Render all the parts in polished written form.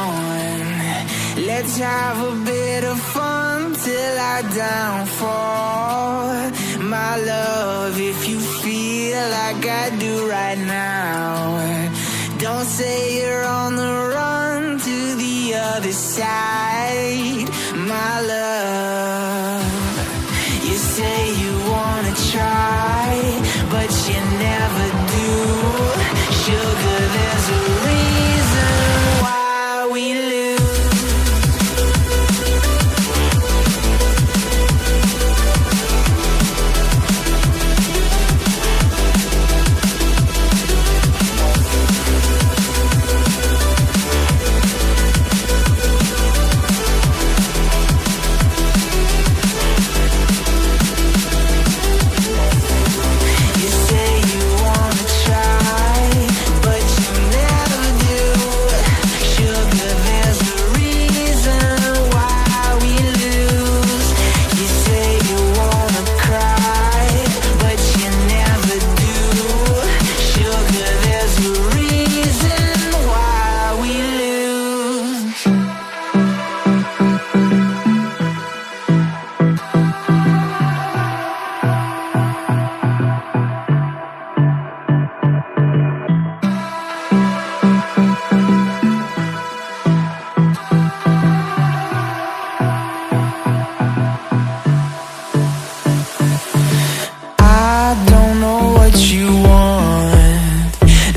want. Let's have a bit of fun till I downfall. My love, if you feel like I do right now, don't say you're on the run to the other side. My love, you say you wanna try, but you never do. Sugar, there's a reason why we lose.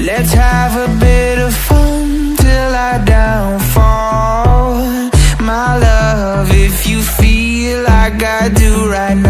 Let's have a bit of fun till I downfall. My love, if you feel like I do right now,